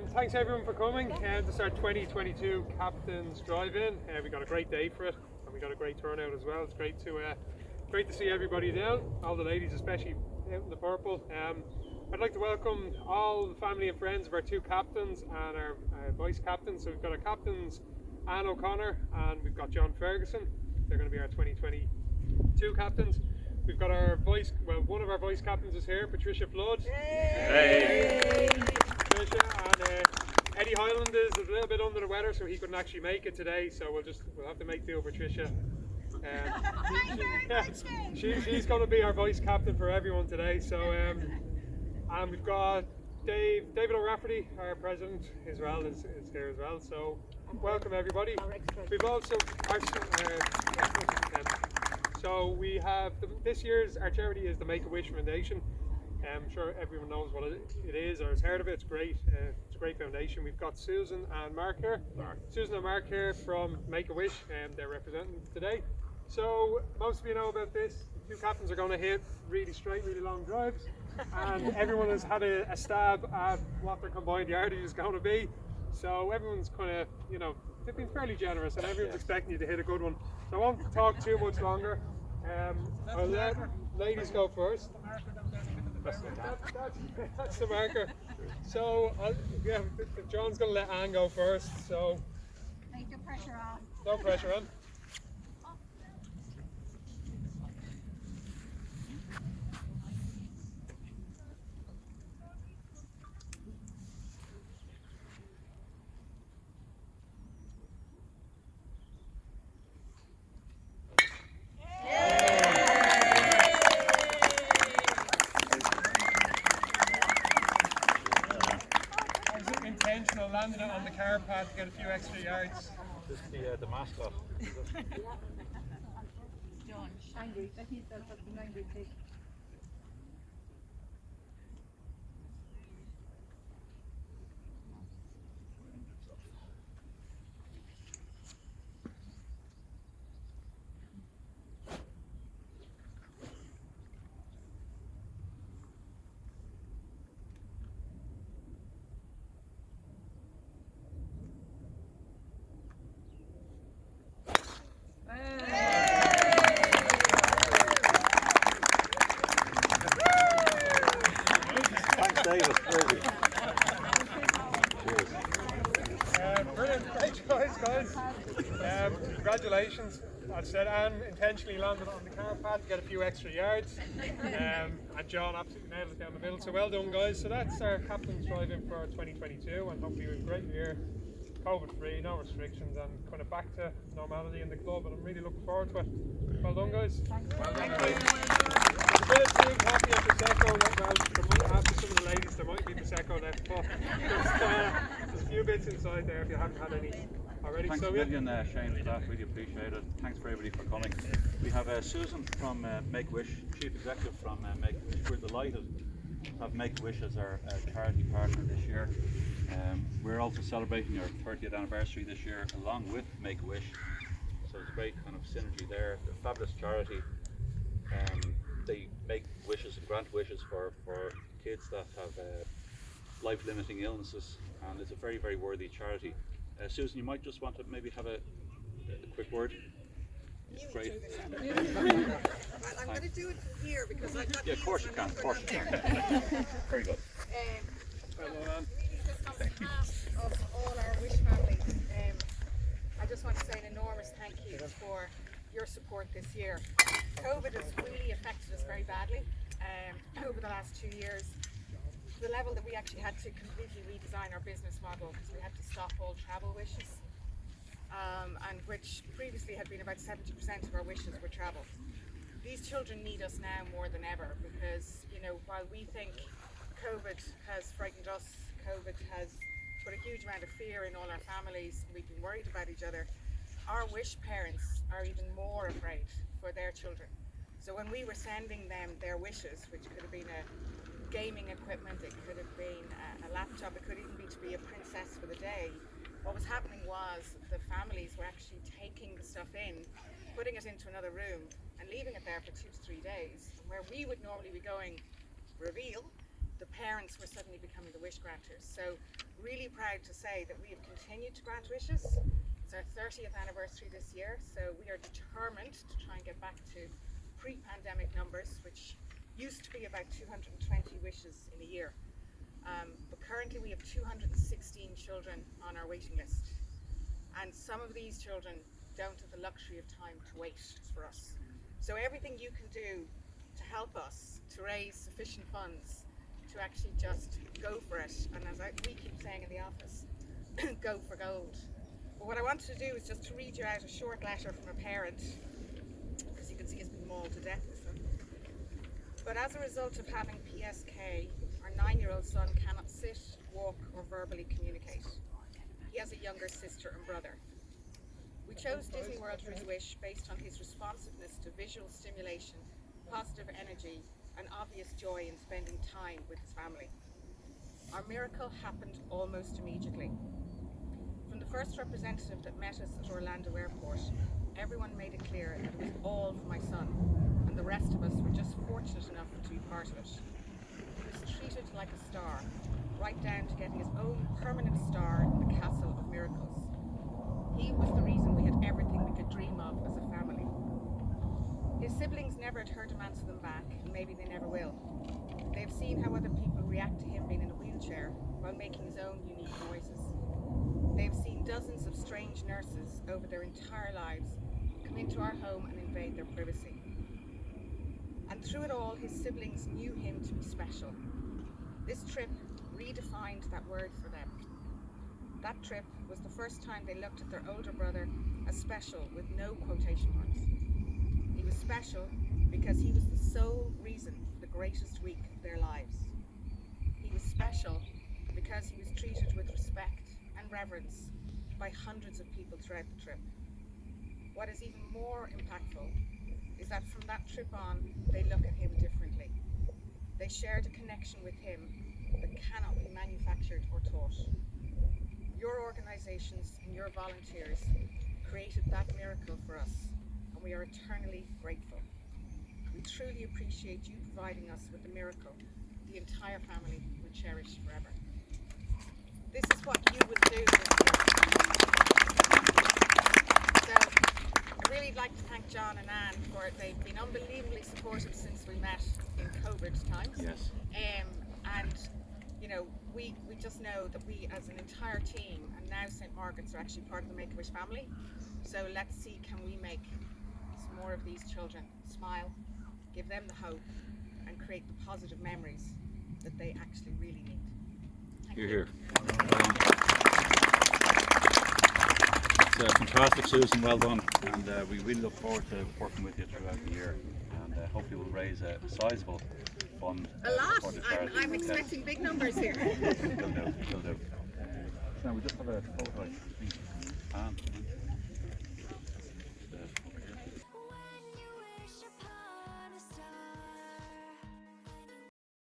Thanks everyone for coming. This is our 2022 Captain's Drive-In. We got a great day for it, and we got a great turnout as well. It's great to see everybody down, all the ladies especially out in the purple. I'd like to welcome all the family and friends of our two captains and our vice captains. So we've got our captains Anne O'Connor and we've got John Ferguson. They're going to be our 2022 captains. We've got our one of our vice captains is here, Patricia Flood. Hey! Patricia, and Eddie Highland is a little bit under the weather, so he couldn't actually make it today. So we'll have to make do with Patricia. She's going to be our vice captain for everyone today. So and we've got David O'Rafferty, our president, is here as well. So welcome everybody. We've also so we have this year's our charity is the Make-A-Wish Foundation. I'm sure everyone knows what it is or has heard of it. It's great. It's a great foundation. We've got Susan and Mark here. Susan and Mark here from Make-A-Wish, and they're representing today. So most of you know about this. The two captains are going to hit really straight, really long drives, and everyone has had a stab at what their combined yardage is going to be. So everyone's kind of, they've been fairly generous, and everyone's expecting you to hit a good one. So I won't talk too much longer. I'll let ladies go first. That's the marker. So John's going to let Anne go first. So take the pressure off. No pressure on. Landing it on the car pad to get a few extra yards. This is the mascot. John, angry. That he's an angry pig. Brilliant, great choice, guys. Congratulations. As I said, Anne intentionally landed on the car pad to get a few extra yards, and John absolutely nailed it down the middle. So well done, guys. So that's our Captain's Drive-In for 2022, and hopefully we have a great year, COVID-free, no restrictions, and kind of back to normality in the club. And I'm really looking forward to it. Well done, guys. Well done, guys. A bit of tea, coffee, and prosecco. Well, after some of the ladies, there might be prosecco left, but there's a few bits inside there if you haven't had any already. Thanks a million, Shane, for that. Really appreciate it. Thanks for everybody for coming. We have Susan from Make-A-Wish, Chief Executive from Make-A-Wish. We're delighted to have Make-A-Wish as our charity partner this year. We're also celebrating our 30th anniversary this year along with Make-A-Wish. So it's a great kind of synergy there. They're a fabulous charity. They make wishes and grant wishes for kids that have life-limiting illnesses, and it's a very, very worthy charity. Susan, you might just want to maybe have a quick word. Great. Well, I'm going to do it from here because I've got of course you can. Of course you can. Very good. Really, just on behalf of all our Wish families, I just want to say an enormous thank you for your support this year. COVID has really affected us very badly over the last 2 years, to the level that we actually had to completely redesign our business model because we had to stop all travel wishes, and which previously had been about 70% of our wishes were travel. These children need us now more than ever because, while we think COVID has frightened us, COVID has put a huge amount of fear in all our families, we've been worried about each other, our Wish parents are even more afraid for their children. So when we were sending them their wishes, which could have been a gaming equipment, it could have been a laptop, it could even be to be a princess for the day, what was happening was the families were actually taking the stuff in, putting it into another room and leaving it there for 2 to 3 days. And where we would normally be going, reveal, the parents were suddenly becoming the wish granters. So really proud to say that we have continued to grant wishes. It's our 30th anniversary this year, so we are determined to try and get back to pre-pandemic numbers, which used to be about 220 wishes in a year. But currently we have 216 children on our waiting list. And some of these children don't have the luxury of time to wait for us. So everything you can do to help us to raise sufficient funds to actually just go for it, and as we keep saying in the office, go for gold. But what I wanted to do is just to read you out a short letter from a parent, because you can see it's been mauled to death, this one. But as a result of having PSK, our 9-year-old son cannot sit, walk, or verbally communicate. He has a younger sister and brother. We chose Disney World for his wish based on his responsiveness to visual stimulation, positive energy, and obvious joy in spending time with his family. Our miracle happened almost immediately. From the first representative that met us at Orlando Airport, everyone made it clear that it was all for my son, and the rest of us were just fortunate enough to be part of it. He was treated like a star, right down to getting his own permanent star in the Castle of Miracles. He was the reason we had everything we could dream of as a family. His siblings never had heard him answer them back, and maybe they never will. They have seen how other people react to him being in a wheelchair while making his own unique noises. They have seen dozens of strange nurses over their entire lives come into our home and invade their privacy. And through it all, his siblings knew him to be special. This trip redefined that word for them. That trip was the first time they looked at their older brother as special with no quotation marks. He was special because he was the sole reason for the greatest week of their lives. He was special because he was treated with respect and reverence by hundreds of people throughout the trip. What is even more impactful is that from that trip on, they look at him differently. They shared a connection with him that cannot be manufactured or taught. Your organisations and your volunteers created that miracle for us, and we are eternally grateful. We truly appreciate you providing us with the miracle the entire family will cherish forever. This is what you will do this year. So I'd really like to thank John and Anne for it. They've been unbelievably supportive since we met in COVID times. Yes. And you know, we just know that we as an entire team, and now St. Margaret's are actually part of the Make-A-Wish family. So let's see, can we make some more of these children smile, give them the hope, and create the positive memories that they actually really need. Thank you. Here. It's fantastic, Susan, well done, and we really look forward to working with you throughout the year, and hopefully we'll raise a sizable fund. A lot. for the charity. I'm expecting big numbers here. Will do. Now we just have a photo.